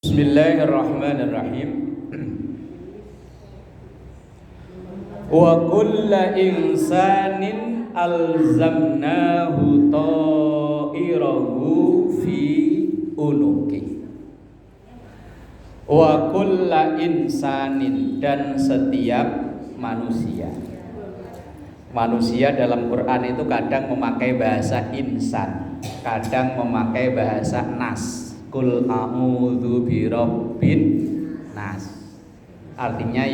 Bismillahirrahmanirrahim. Wa kulla insanin alzamnahu ta'irahu fi unuki. Wa kulla insanin, dan setiap manusia. Manusia dalam Quran itu kadang memakai bahasa insan, kadang memakai bahasa nas. Kul a'udzu birabbin nas. Artinya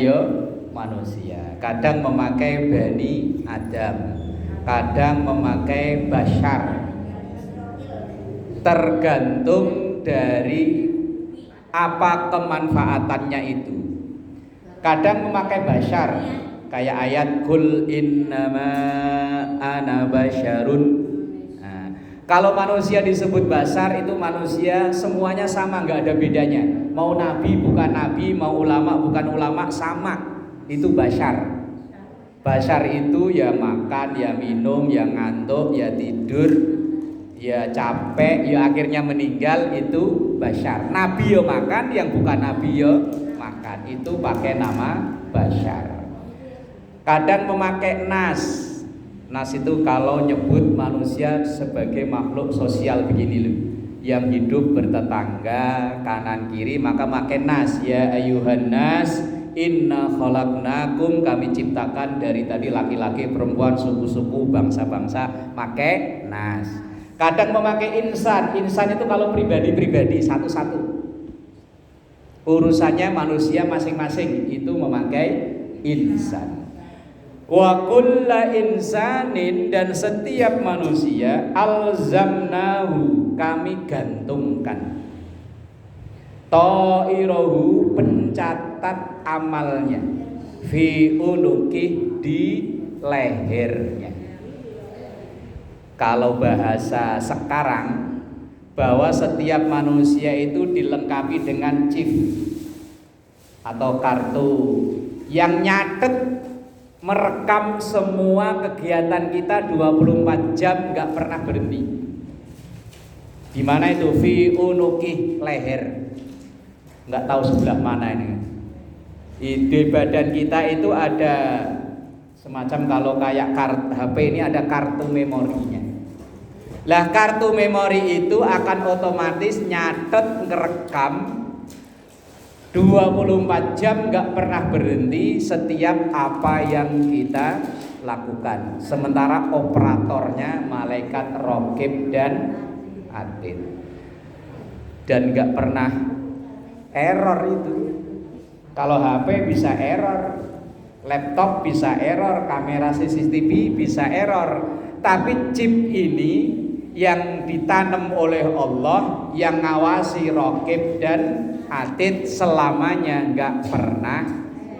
manusia. Kadang memakai bani Adam, kadang memakai bashar. Tergantung dari apa kemanfaatannya itu. Kadang memakai bashar, kayak ayat kul innama ana basyarun. Kalau manusia disebut basar, itu manusia semuanya sama, nggak ada bedanya. Mau nabi bukan nabi, mau ulama bukan ulama, sama. Itu basar. Basar itu ya makan, ya minum, ya ngantuk, ya tidur, ya capek, ya akhirnya meninggal. Itu basar. Nabi ya makan, yang bukan nabi ya makan. Itu pakai nama basar. Kadang memakai nas. Nas itu kalau nyebut manusia sebagai makhluk sosial begini loh, yang hidup bertetangga kanan kiri, maka makai nas. Ya ayuhan nas inna khalaqnakum, kami ciptakan dari tadi laki-laki, perempuan, suku-suku, bangsa-bangsa, makai nas. Kadang memakai insan. Insan itu kalau pribadi-pribadi satu-satu, urusannya manusia masing-masing, itu memakai insan. Wa kulla insanin, dan setiap manusia alzamnahu, kami gantungkan, ta'irahu, pencatat amalnya, fi unuki, di lehernya. Kalau bahasa sekarang, bahwa setiap manusia itu dilengkapi dengan chip atau kartu yang nyatet, merekam semua kegiatan kita 24 jam, gak pernah berhenti. Di mana itu? Fi unuki, leher. Gak tahu sebelah mana ini. Di badan kita itu ada semacam, kalau kayak HP ini ada kartu memorinya. Lah kartu memori itu akan otomatis nyatet, ngerekam 24 jam, gak pernah berhenti setiap apa yang kita lakukan. Sementara operatornya malaikat Raqib dan Atid, dan gak pernah error itu. Kalau HP bisa error, laptop bisa error, kamera CCTV bisa error, tapi chip ini yang ditanam oleh Allah, yang ngawasi Raqib dan Atid, selamanya nggak pernah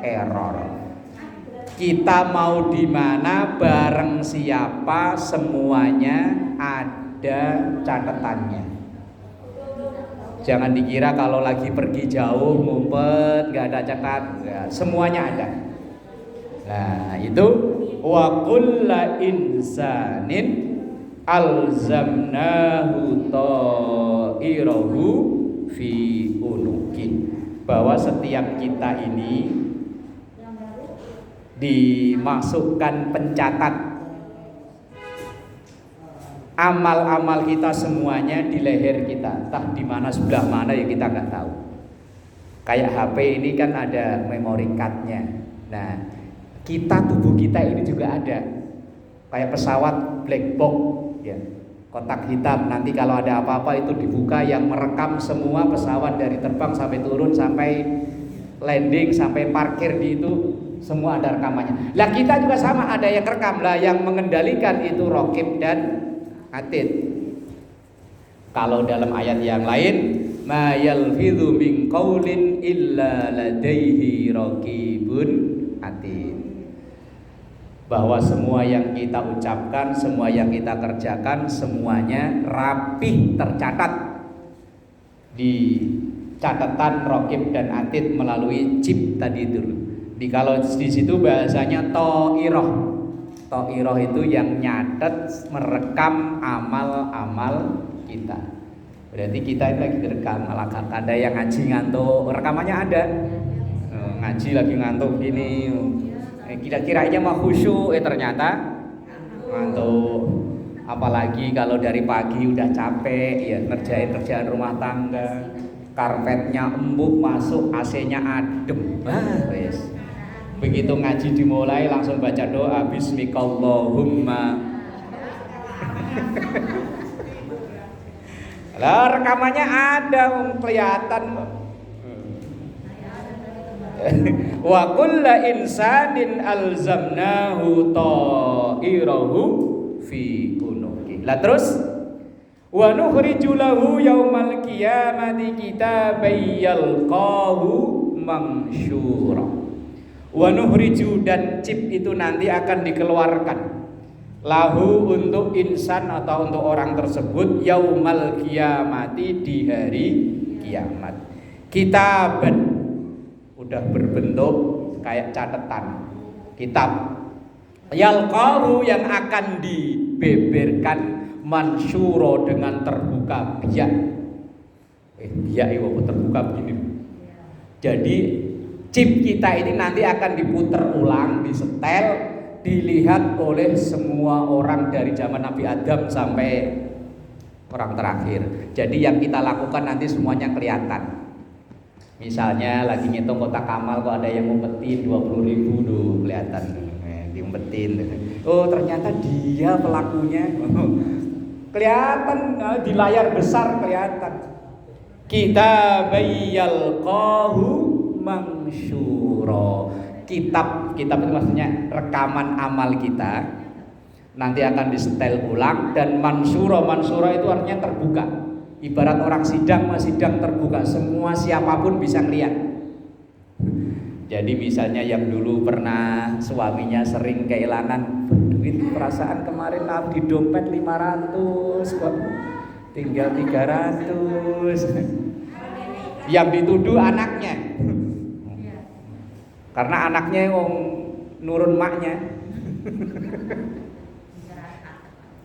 error. Kita mau di mana, bareng siapa, semuanya ada catatannya. Jangan dikira kalau lagi pergi jauh ngumpet nggak ada catat, ya, semuanya ada. Nah itu wa kulla insanin alzamnahu ta'irahu fi unuki, bahwa setiap kita ini dimasukkan pencatat amal-amal kita semuanya di leher kita, entah di mana, sebelah mana ya kita nggak tahu. Kayak HP ini kan ada memory cardnya. Nah kita, tubuh kita ini juga ada, kayak pesawat black box ya, kotak hitam. Nanti kalau ada apa-apa itu dibuka, yang merekam semua pesawat dari terbang sampai turun, sampai landing, sampai parkir di itu, semua ada rekamannya. Lah kita juga sama, ada yang rekam. Lah yang mengendalikan itu Raqib dan Atid. Kalau dalam ayat yang lain, ma yalfidhu min qaulin illa ladaihi raqibun atid, bahwa semua yang kita ucapkan, semua yang kita kerjakan, semuanya rapih tercatat di catatan Raqib dan Atid melalui chip tadi itu. Kalau di situ bahasanya Ta'irah. Ta'irah itu yang nyatet, merekam amal-amal kita. Berarti kita ini lagi direkam. Ada yang ngaji ngantuk, rekamannya ada. Ngaji lagi ngantuk gini. Kira-kiranya mah khusyuk, ternyata ngantuk. Apalagi kalau dari pagi udah capek ya ngerjain kerjaan rumah tangga, karpetnya empuk masuk, AC-nya adem. Wes. Begitu ngaji dimulai langsung baca doa bismikallahumma. Lah rekamannya ada, kelihatan. Wa kullu insanin alzamnahu ta'irahu fi unuki. Lah terus wa nukhriju lahu yaumal qiyamati kitaban yalqahu mansyura. Wa nukhriju, dan chip itu nanti akan dikeluarkan lahu untuk insan atau untuk orang tersebut yaumal qiyamati, di hari kiamat. Kitaban udah berbentuk kayak catatan, kitab. Yalqahu, yang akan dibeberkan, mansyuro, dengan terbuka biak. Biak itu terbuka begini. Jadi chip kita ini nanti akan diputer ulang, disetel, dilihat oleh semua orang dari zaman Nabi Adam sampai orang terakhir. Jadi yang kita lakukan nanti semuanya kelihatan. Misalnya lagi ngitung kotak amal, kok ada yang ngumpetin 20.000 tuh kelihatan, diumpetin. Oh ternyata dia pelakunya. Kelihatan di layar besar, kelihatan. Kita yalqahu mansyura. Kitab itu maksudnya rekaman amal kita nanti akan disetel ulang, dan mansura itu artinya terbuka. Ibarat orang sidang terbuka, semua siapapun bisa lihat. Jadi misalnya yang dulu pernah suaminya sering kehilangan duit, perasaan kemarin di dompet 500 kok tinggal 300. Yang dituduh anaknya, karena anaknya nurun maknya.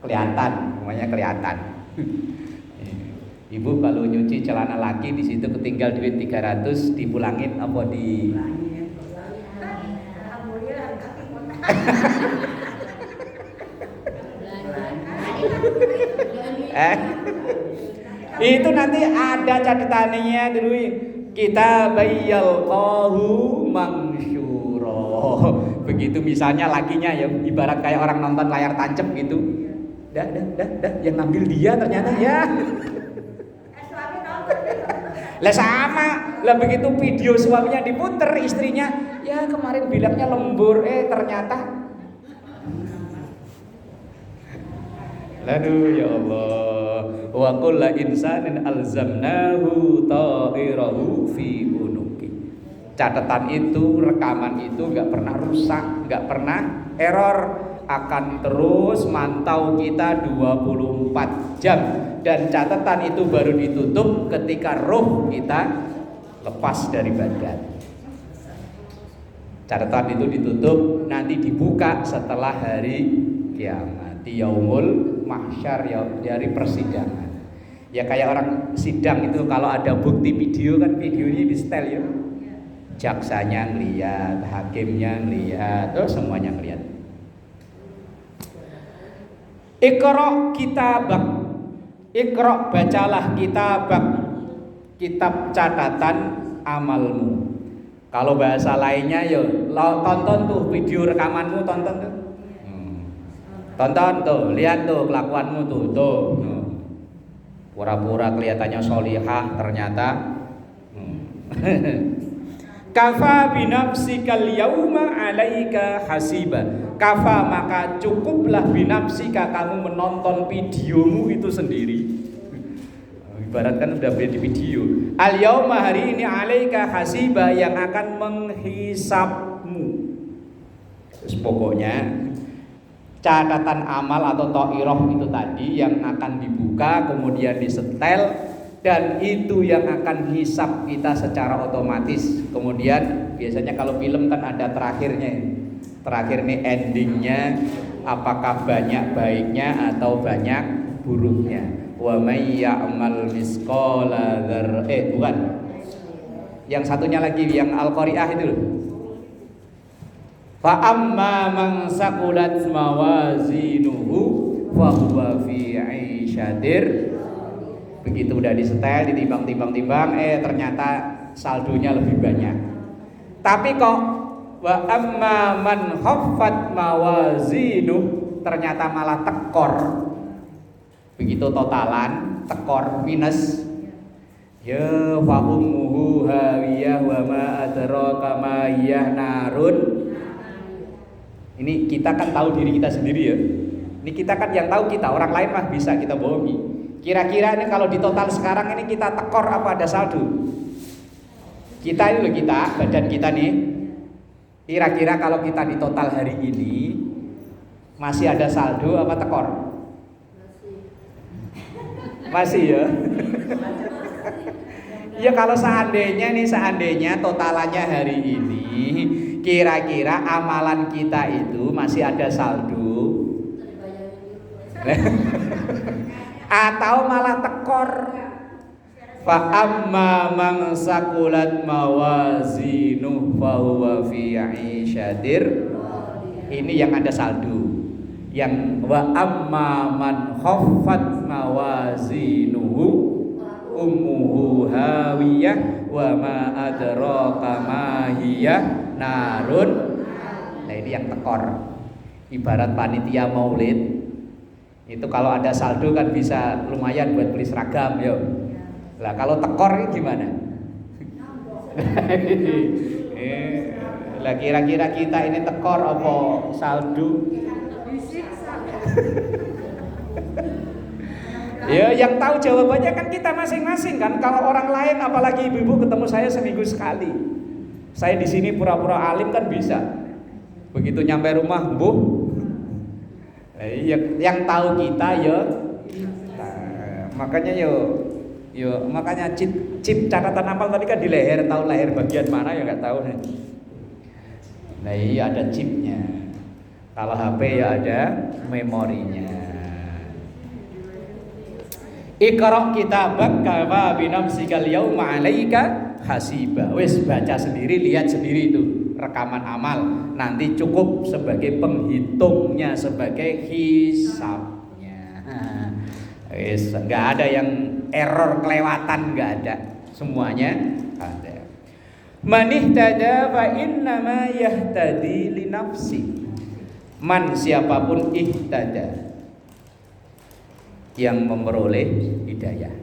Kelihatan, semuanya kelihatan. Ibu kalau nyuci celana laki di situ ketinggal duit 300, dipulangin apa di itu nanti ada catatannya dulu, kita yalqahu mansyura. Begitu misalnya lakinya ya ibarat kayak orang nonton layar tancap gitu. Dah yang ngambil dia ternyata ya. Lah sama, lah begitu video suaminya diputer, istrinya ya kemarin bilangnya lembur, ternyata. Aduh ya Allah. Wa kullu insanin alzamnahu ta'irahu fi unuki. Catatan itu, rekaman itu enggak pernah rusak, enggak pernah error, akan terus mantau kita 24 jam. Dan catatan itu baru ditutup ketika roh kita lepas dari badan. Catatan itu ditutup, nanti dibuka setelah hari kiamat, yaumul mahsyar, ya dari persidangan. Ya kayak orang sidang itu kalau ada bukti video kan videonya di setel ya. Jaksanya ngeliat, hakimnya ngeliat, terus semuanya ngeliat. Iqra kitabak, Iqra bacalah kitabak, kitab catatan amalmu. Kalau bahasa lainnya ya tonton tuh video rekamanmu, tonton tuh. Tonton tuh, lihat tuh kelakuanmu tuh. Pura-pura kelihatannya sholihah ternyata kafa binafsikal yauma alaika hasiba. Kafa, maka cukuplah binafsika, kamu menonton videomu itu sendiri. Ibarat kan udah di video. Al yauma, hari ini, alaika hasiba, yang akan menghisapmu. Terus pokoknya catatan amal atau to'iroh itu tadi yang akan dibuka kemudian disetel, dan itu yang akan hisap kita secara otomatis. Kemudian biasanya kalau film kan ada terakhirnya. Terakhir nih endingnya, apakah banyak baiknya atau banyak buruknya. wa may ya'mal misqala bukan. Yang satunya lagi yang Al-Qari'ah itu loh. Fa amma man saqulat mawazinuhu fa huwa fi 'ishatir. Begitu udah disetel, ditimbang-timbang, ternyata saldonya lebih banyak. Tapi kok wa amma man khaffat mawazinuh, ternyata malah tekor. Begitu totalan, tekor minus. Ya fa ummuhu hawiyah wa ma adraka ma hiyah narun. Ini kita kan tahu diri kita sendiri ya. Ini kita kan yang tahu kita, orang lain mah bisa kita bohongi. Kira-kira ini kalau di total sekarang ini kita tekor apa ada saldo? Kita ini loh, kita, badan kita nih. Kira-kira kalau kita di total hari ini masih ada saldo apa tekor? Masih ya. Ya kalau seandainya totalannya hari ini kira-kira amalan kita itu masih ada saldo atau malah tekor. Fa amma man saqulat mawazinuh fa huwa fi 'ishatir. Ini yang ada saldo. Yang wa amma man khaffat mawazinuhu ummuhu hawiyah wa ma adraka ma hiyah narun. Nah ini yang tekor. Ibarat panitia maulid itu kalau ada saldo kan bisa lumayan buat beli seragam yo. Lah kalau tekor ini gimana? Lah kira-kira kita ini tekor apa saldo? Ya yang tahu jawabannya kan kita masing-masing kan. Kalau orang lain apalagi ibu-ibu ketemu saya seminggu sekali. Saya di sini pura-pura alim kan bisa. Begitu nyampe rumah, mbuh. Yang tahu kita ya. Makanya makanya chip catatan amal tadi kan di leher, tahu leher bagian mana ya nggak tahu. Nah iya ada chipnya. Kalau HP ya ada memorinya. Iqra kitabak kafa bi nafsikal yauma 'alaika hasiba. Wis baca sendiri, lihat sendiri itu rekaman amal. Nanti cukup sebagai penghitungnya, sebagai hisabnya. Wis enggak ada yang error kelewatan, enggak ada. Semuanya ada. Man ihtada fa innama yahtadi li nafsi. Man siapapun ihtada yang memperoleh hidayah.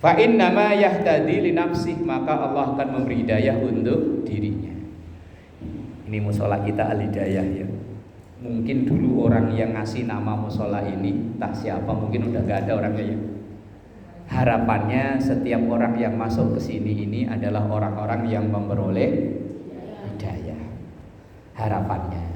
Fa innama yahtadi li nafsih, maka Allah akan memberi hidayah untuk dirinya. Ini musola kita al-hidayah ya. Mungkin dulu orang yang ngasih nama musola ini entah siapa, mungkin udah gak ada orangnya ya. Harapannya setiap orang yang masuk ke sini ini adalah orang-orang yang memperoleh hidayah. Harapannya.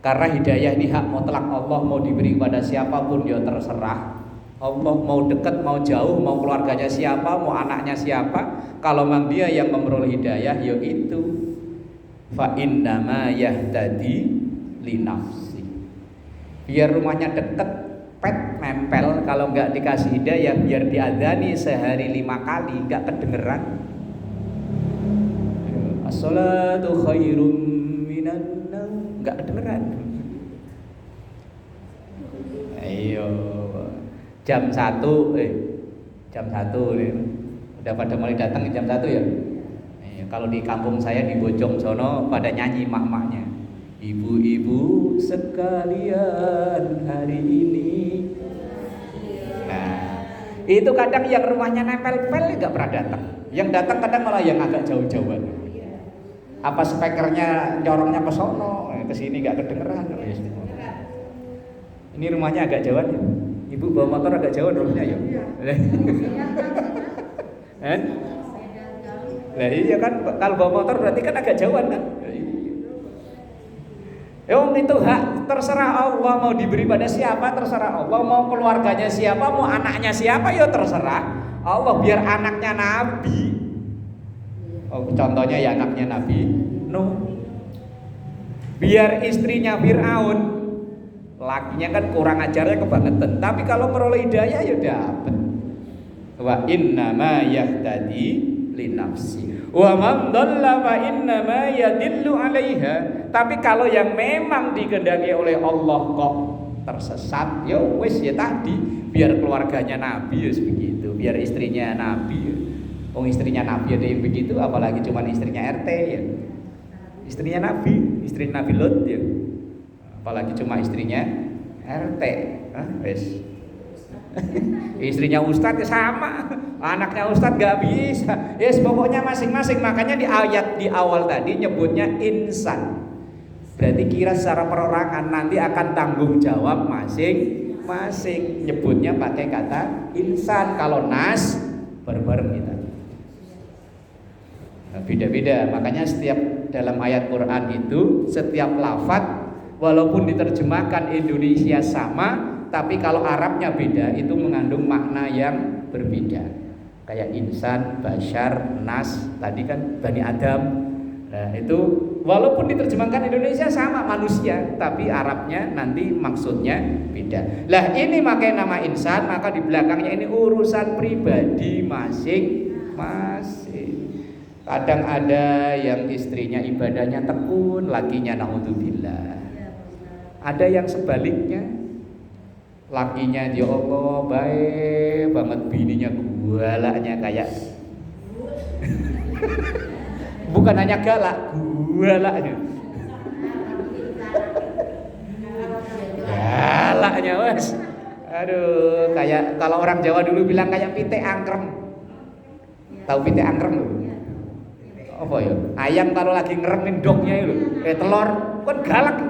Karena hidayah ini hak mutlak Allah, mau diberi kepada siapapun ya terserah. Allah mau dekat, mau jauh, mau keluarganya siapa, mau anaknya siapa, kalau memang dia yang memperoleh hidayah ya itu. Fa innama yahtadi li nafsi. Biar rumahnya dekat, pet nempel, kalau nggak dikasih hidayah biar diadzani sehari 5 kali nggak kedengeran. As-salatu khairum minan naum, nggak kedengeran. Ayo jam 1 nih. Udah pada mulai datang jam 1 ya. Kalau di kampung saya di Bojong sono pada nyanyi mak-maknya. Ibu-ibu sekalian hari ini. Nah, itu kadang yang rumahnya nempel-pel nggak pernah datang. Yang datang kadang malah yang agak jauh-jauhan. Apa speakernya corongnya ke sono, ke sini nggak kedengeran. Ini rumahnya agak jauhan ya. Ibu bawa motor agak jauh rumahnya ya. Nah iya kan, kalau bawa motor berarti kan agak jauhan kan. Itu hak terserah Allah, mau diberi pada siapa terserah Allah, mau keluarganya siapa, mau anaknya siapa ya terserah Allah. Biar anaknya Nabi, contohnya ya anaknya Nabi Nuh, biar istrinya Fir'aun, Lakinya kan kurang ajarnya kebangetan. Tapi kalau meroleh hidayah ya dapat. Wa innama yahtadi li nafsi wa man dhalla fa innama yadillu 'alaiha. Tapi kalau yang memang dikehendaki oleh Allah kok tersesat, ya wis ya tadi, biar keluarganya Nabi ya begitu, biar istrinya Nabi ya. Oh, istrinya Nabi ada yang begitu, apalagi cuma istrinya RT ya. Istrinya Nabi, istri Nabi Lot ya. Apalagi cuma istrinya RT. Wis. Istrinya Ustadz ya sama, anaknya Ustadz gak bisa. Yes, pokoknya masing-masing. Makanya di ayat di awal tadi nyebutnya insan. Berarti kira secara perorangan, nanti akan tanggung jawab masing-masing. Nyebutnya pakai kata insan. Kalau nas bareng-bareng kita. Nah, beda-beda. Makanya setiap dalam ayat Quran itu setiap lafadz walaupun diterjemahkan Indonesia sama, tapi kalau Arabnya beda, itu mengandung makna yang berbeda. Kayak insan, basyar, nas, tadi kan Bani Adam. Nah itu walaupun diterjemahkan Indonesia sama manusia, tapi Arabnya nanti maksudnya beda. Lah ini pakai nama insan, maka di belakangnya ini urusan pribadi masing-masing. Kadang ada yang istrinya ibadahnya tekun, lakinya naudzubillah. Ada yang sebaliknya, lakinya ya Allah baik banget, bininya galaknya kayak bukan hanya galak, galaknya galaknya wes. Aduh, kayak kalau orang Jawa dulu bilang kayak pitik angkrem. Tahu pitik angkrem lho? Apa ya? Ayam kalau lagi ngeremin dognya itu, telur kan galak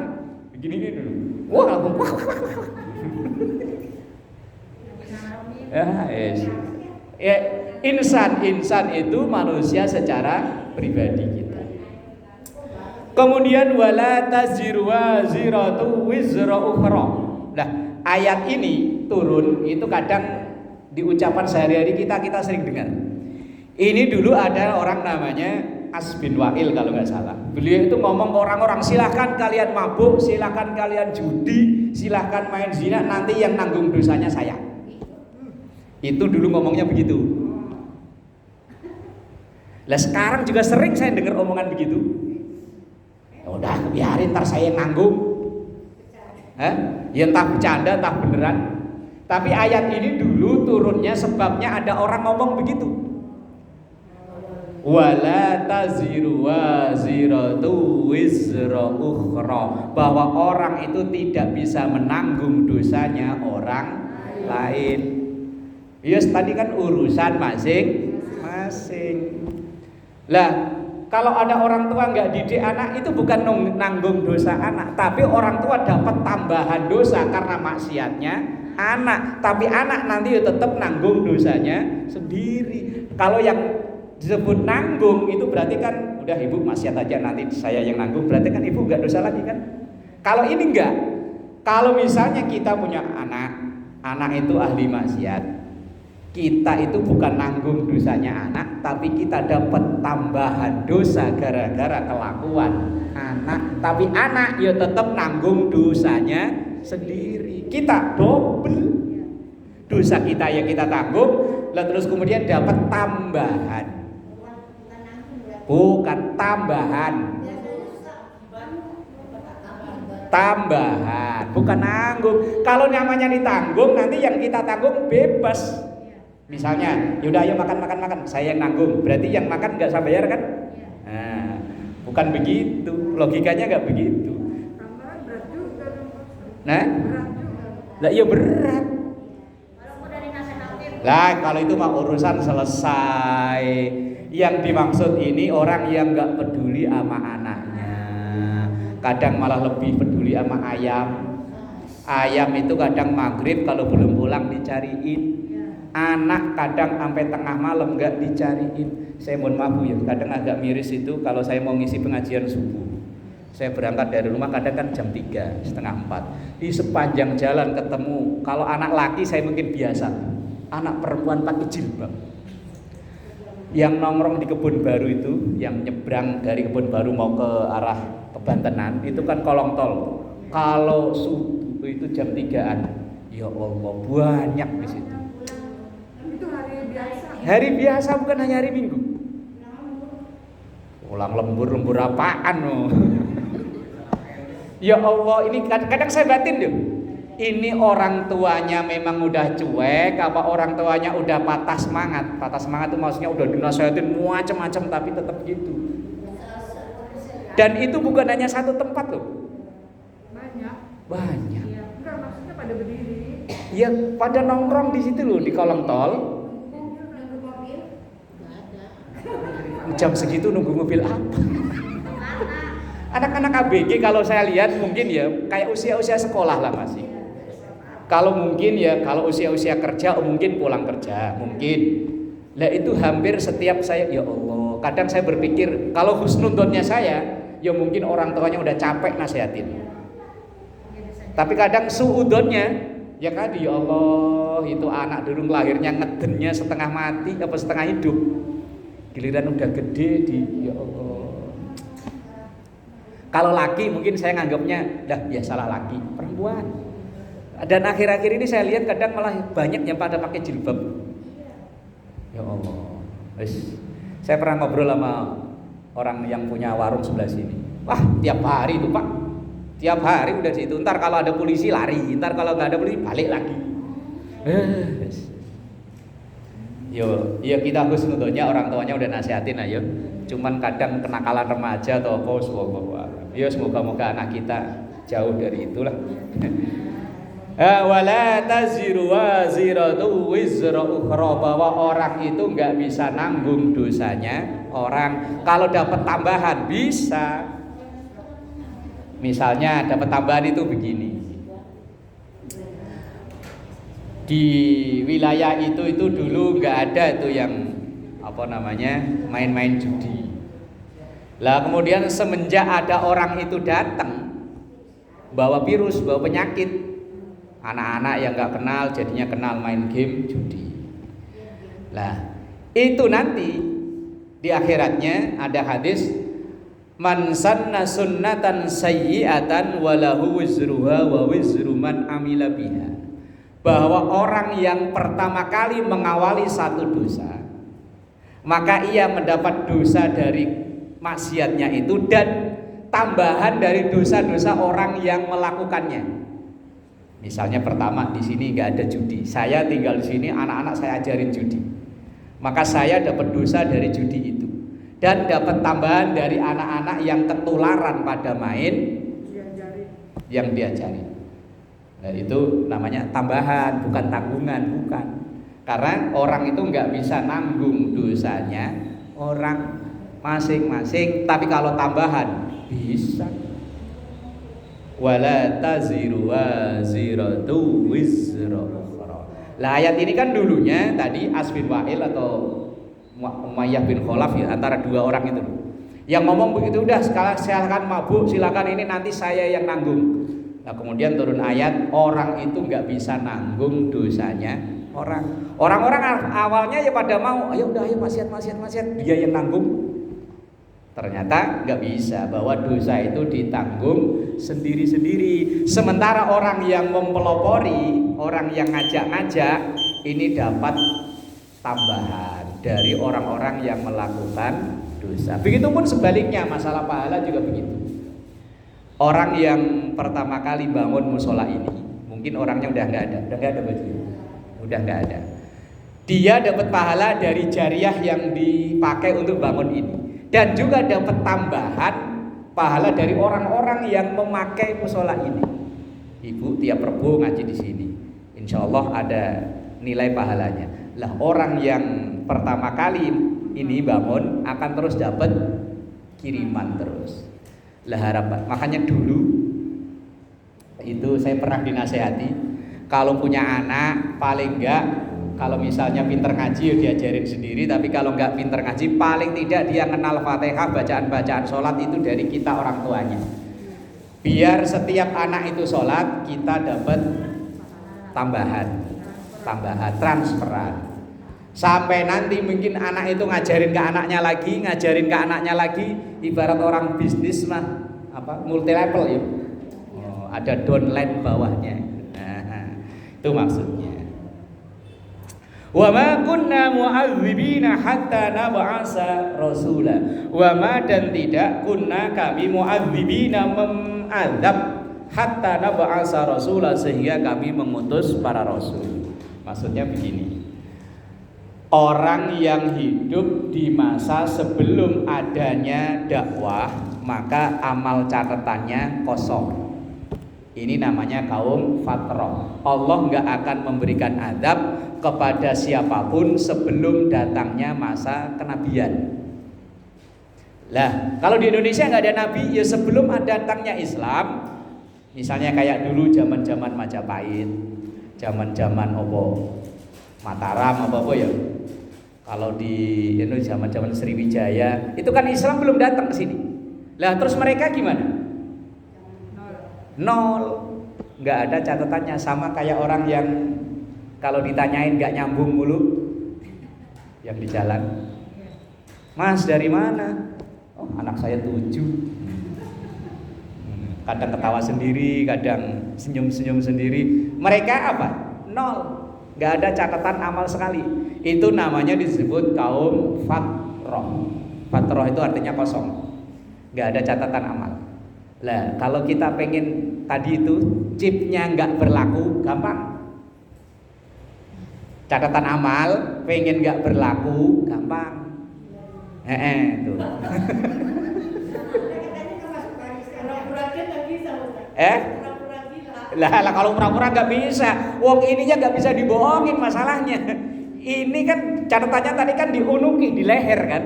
begini dulu. Wah, langsung ya, insan itu manusia secara pribadi kita. Kemudian wala taziru waziratu wizra ukhra. Nah, ayat ini turun itu kadang di ucapan sehari-hari kita sering dengar. Ini dulu ada orang namanya As bin Wa'il kalau nggak salah. Beliau itu ngomong ke orang-orang, silahkan kalian mabuk, silahkan kalian judi, silahkan main zina, nanti yang nanggung dosanya saya. Itu dulu ngomongnya begitu. Lah sekarang juga sering saya dengar omongan begitu. Ya udah biarin, ntar saya yang nanggung. Ya entah bercanda entah beneran. Tapi ayat ini dulu turunnya sebabnya ada orang ngomong begitu. Wala taziru waziratu wizra ukhra, bahwa orang itu tidak bisa menanggung dosanya orang lain. Yes, tadi kan urusan masing-masing. Lah, kalau ada orang tua nggak didik anak, itu bukan nanggung dosa anak, tapi orang tua dapat tambahan dosa karena maksiatnya anak. Tapi anak nanti tetap nanggung dosanya sendiri. Kalau yang disebut nanggung itu berarti kan udah ibu maksiat aja, nanti saya yang nanggung, berarti kan ibu nggak dosa lagi kan. Kalau ini enggak. Kalau misalnya kita punya anak itu ahli maksiat, kita itu bukan nanggung dosanya anak, tapi kita dapat tambahan dosa gara-gara kelakuan anak. Tapi anak ya tetap nanggung dosanya sendiri. Kita double dosa kita ya kita tanggung, lah terus kemudian dapat tambahan. Bukan tambahan, bukan nanggung. Kalau namanya ditanggung, nanti yang kita tanggung bebas. Misalnya, yaudah ayo makan, saya yang nanggung. Berarti yang makan nggak usah bayar kan? Nah, bukan begitu. Logikanya nggak begitu. Nah, lah iya berat. Lah kalau itu mah urusan selesai. Yang dimaksud ini orang yang nggak peduli sama anaknya, kadang malah lebih peduli sama ayam. Ayam itu kadang maghrib kalau belum pulang dicariin. Anak kadang sampai tengah malam nggak dicariin. Saya mohon maaf ya, kadang agak miris itu kalau saya mau ngisi pengajian subuh. Saya berangkat dari rumah kadang kan jam 3, setengah 4. Di sepanjang jalan ketemu, kalau anak laki saya mungkin biasa, anak perempuan pakai jilbab. Yang nongkrong di Kebun Baru itu, yang nyebrang dari Kebun Baru mau ke arah Kebantenan, itu kan kolong tol. Kalau subuh itu jam 3-an. Ya Allah, banyak di situ. Itu hari biasa. Hari biasa bukan hanya hari Minggu. Ulang lembur apaan loh. Ya Allah, ini kadang saya batin loh. Ini orang tuanya memang udah cuek, apa orang tuanya udah patah semangat? Patah semangat itu maksudnya udah dinasihatin macam-macam tapi tetap gitu. Dan itu bukan hanya satu tempat loh. Banyak. Enggak, maksudnya pada berdiri. Ya pada nongkrong di situ loh di kolong tol. Jam segitu nunggu mobil apa? Anak-anak ABG kalau saya lihat mungkin ya kayak usia-usia sekolah lah masih. Kalau mungkin ya kalau usia-usia kerja mungkin pulang kerja mungkin. Lah itu hampir setiap saya ya Allah. Kadang saya berpikir kalau husnudonnya saya ya mungkin orang tuanya udah capek nasihatin. Tapi kadang suudonnya ya kan ya Allah itu anak dulu lahirnya ngedennya setengah mati apa setengah hidup. Giliran udah gede di ya Allah. Kalau laki mungkin saya nganggapnya dah biasalah laki, perempuan. Dan akhir-akhir ini saya lihat kadang malah banyak yang pada pakai jilbab. Ya Allah. Saya pernah ngobrol sama orang yang punya warung sebelah sini. Wah, tiap hari itu Pak. Tiap hari udah situ. Ntar kalau ada polisi lari, ntar kalau nggak ada polisi balik lagi. Yo, ya kita husnudonnya orang tuanya udah nasihatin ayo. Cuman kadang kenakalan remaja atau apa ya semoga-moga anak kita jauh dari itulah. Wala taziru waziratu wizra ukhra, bahwa orang itu nggak bisa nanggung dosanya orang. Kalau dapat tambahan bisa. Misalnya dapat tambahan itu begini. Di wilayah itu dulu nggak ada itu yang apa namanya main-main judi. Lah kemudian semenjak ada orang itu datang bawa virus, bawa penyakit, anak-anak yang nggak kenal jadinya kenal main game judi. Lah itu nanti di akhiratnya ada hadis man sanna sunnatan sayyi'atan walahu wizruha wa wizru man amila biha, bahwa orang yang pertama kali mengawali satu dosa maka ia mendapat dosa dari maksiatnya itu dan tambahan dari dosa-dosa orang yang melakukannya. Misalnya pertama di sini nggak ada judi, saya tinggal di sini, anak-anak saya ajarin judi, maka saya dapat dosa dari judi itu dan dapat tambahan dari anak-anak yang ketularan pada main yang diajarin. Nah, itu namanya tambahan, bukan tanggungan, bukan. Karena orang itu nggak bisa nanggung dosanya orang masing-masing, tapi kalau tambahan bisa. Wala taziru waziratu wizra ukhra. Lah ayat ini kan dulunya tadi As bin Wa'il atau Umayyah bin Khalaf ya, antara dua orang itu yang ngomong begitu, udah silakan mabuk, silakan ini nanti saya yang nanggung. Nah kemudian turun ayat orang itu nggak bisa nanggung dosanya orang. Orang-orang awalnya ya pada mau, ayo udah ayo maksiat, dia yang nanggung. Ternyata nggak bisa, bahwa dosa itu ditanggung sendiri-sendiri. Sementara orang yang mempelopori, orang yang ngajak-ngajak, ini dapat tambahan dari orang-orang yang melakukan dosa. Begitupun sebaliknya, masalah pahala juga begitu. Orang yang pertama kali bangun musola ini, mungkin orangnya udah nggak ada baju, udah nggak ada. Dia dapat pahala dari jariah yang dipakai untuk bangun ini, dan juga dapat tambahan pahala dari orang-orang yang memakai musola ini. Ibu tiap Rebo ngaji di sini, insya Allah ada nilai pahalanya. Lah orang yang pertama kali ini bangun akan terus dapat kiriman terus. Lah harapan, makanya dulu itu saya pernah dinasehati, kalau punya anak paling enggak, kalau misalnya pinter ngaji ya diajarin sendiri, tapi kalau enggak pinter ngaji paling tidak dia kenal Fatihah, bacaan-bacaan sholat itu dari kita orang tuanya. Biar setiap anak itu sholat kita dapat tambahan transferan. Sampai nanti mungkin anak itu ngajarin ke anaknya lagi, ibarat orang bisnis mah multi level ya. ada downline bawahnya. Nah, itu maksudnya. Wa ma kunna mu'adzibina hatta nab'asa rasula. Wa ma dan tidak kunna kami mu'adzibina mengazab hatta nab'asa rasula sehingga kami mengutus para rasul. Maksudnya begini. Orang yang hidup di masa sebelum adanya dakwah, maka amal catatannya kosong. Ini namanya kaum fatrah. Allah nggak akan memberikan azab kepada siapapun sebelum datangnya masa kenabian. Lah, kalau di Indonesia nggak ada nabi, ya sebelum datangnya Islam, misalnya kayak dulu zaman-zaman Majapahit, zaman-zaman Mataram apa ya. Kalau di zaman-zaman Sriwijaya, itu kan Islam belum datang ke sini. Lah, terus mereka gimana? Nol. Nggak ada catatannya, sama kayak orang yang kalau ditanyain nggak nyambung mulu yang di jalan. Mas dari mana? Oh, anak saya 7. Kadang ketawa sendiri, kadang senyum-senyum sendiri. Mereka apa? Nol. Nggak ada catatan amal sekali. Itu namanya disebut kaum fatrah. Fatrah itu artinya kosong. Nggak ada catatan amal. Lah, kalau kita pengen tadi itu chipnya nggak berlaku, gampang. Catatan amal pengen nggak berlaku, gampang. Tuh. Lah kalau pura-pura nggak bisa, wong ininya nggak bisa dibohongin masalahnya. Ini kan catatannya tadi kan diunuki di leher kan.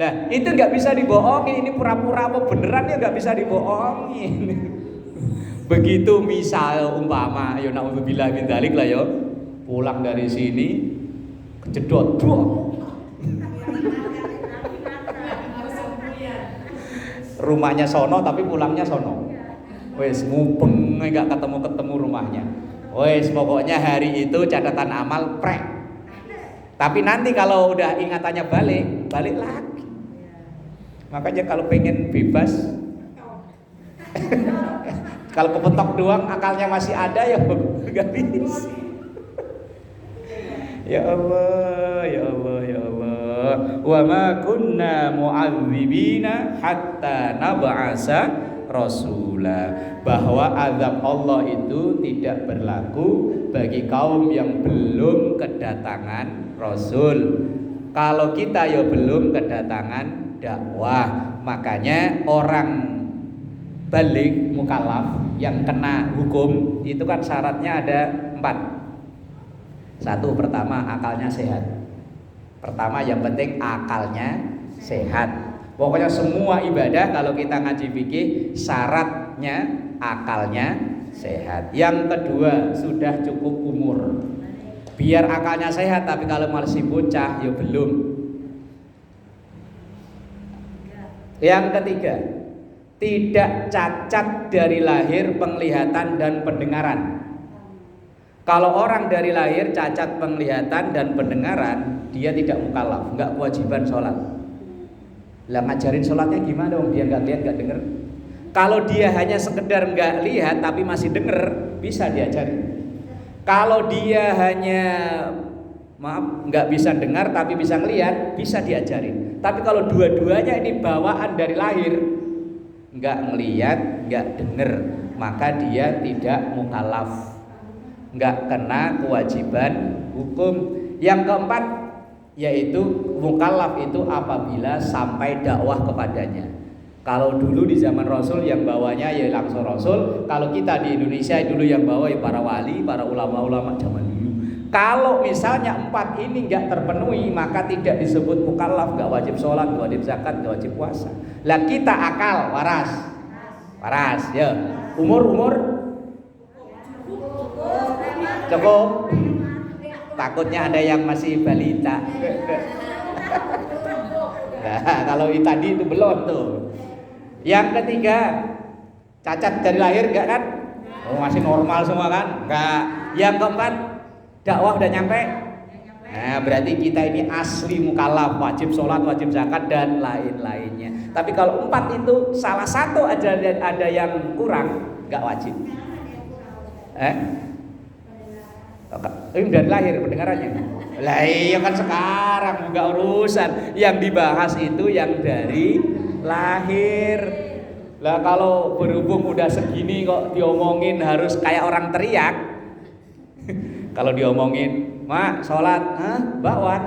Nah itu nggak bisa dibohongin. Ini pura-pura apa beneran ya nggak bisa dibohongin. Begitu misal umpama, ya na'udzubillah min dzalik lah ya, pulang dari sini kejedot, rumahnya sono tapi pulangnya sono. Wes mupeng nggak ketemu rumahnya. Wes pokoknya hari itu catatan amal prek. Tapi nanti kalau udah ingatannya balik lagi. Makanya kalau pengen bebas, kalau kepetok doang akalnya masih ada ya nggak bisa. Ya Allah, ya Allah, ya Allah. Wa ma kunna mu'adzibina hatta nab'asa rasula. Bahwa azab Allah itu tidak berlaku bagi kaum yang belum kedatangan rasul. Kalau kita ya belum kedatangan dakwah, makanya orang balik mukallaf yang kena hukum itu kan syaratnya ada 4. Satu, pertama akalnya sehat. Pertama yang penting akalnya sehat. Pokoknya semua ibadah kalau kita ngaji fikih syaratnya akalnya sehat. Yang kedua sudah cukup umur. Biar akalnya sehat, tapi kalau masih bocah ya belum. Yang ketiga, tidak cacat dari lahir penglihatan dan pendengaran. Kalau orang dari lahir cacat penglihatan dan pendengaran, dia tidak mukallaf, nggak kewajiban sholat. Lah ngajarin sholatnya gimana dong? Dia nggak lihat, nggak denger. Kalau dia hanya sekedar nggak lihat tapi masih denger, bisa diajarin. Kalau dia hanya nggak bisa dengar tapi bisa ngelihat, bisa diajarin. Tapi kalau dua-duanya ini bawaan dari lahir, nggak ngelihat, nggak denger, maka dia tidak mukallaf, nggak kena kewajiban hukum. Yang keempat yaitu mukallaf itu apabila sampai dakwah kepadanya. Kalau dulu di zaman Rasul yang bawanya ya langsung Rasul. Kalau kita di Indonesia dulu yang bawa ya para wali, para ulama-ulama zaman dulu. Kalau misalnya 4 ini nggak terpenuhi, maka tidak disebut mukallaf, nggak wajib sholat, nggak wajib zakat, nggak wajib puasa. Lah kita akal, waras, ya. Umur cukup. Takutnya ada yang masih balita. Nah, kalau tadi itu belum tuh. Yang ketiga, cacat dari lahir enggak kan? Oh, masih normal semua kan? Enggak. Yang keempat, dakwah udah nyampe? Nah, berarti kita ini asli mukallaf, wajib sholat, wajib zakat dan lain-lainnya. Tapi kalau 4 itu salah satu ada yang kurang, nggak wajib. Ini dari lahir pendengarannya. Lah iya kan sekarang nggak urusan. Yang dibahas itu yang dari lahir. Lah kalau berhubung udah segini kok diomongin harus kayak orang teriak. Kalau diomongin, "Mak, sholat, bakwan."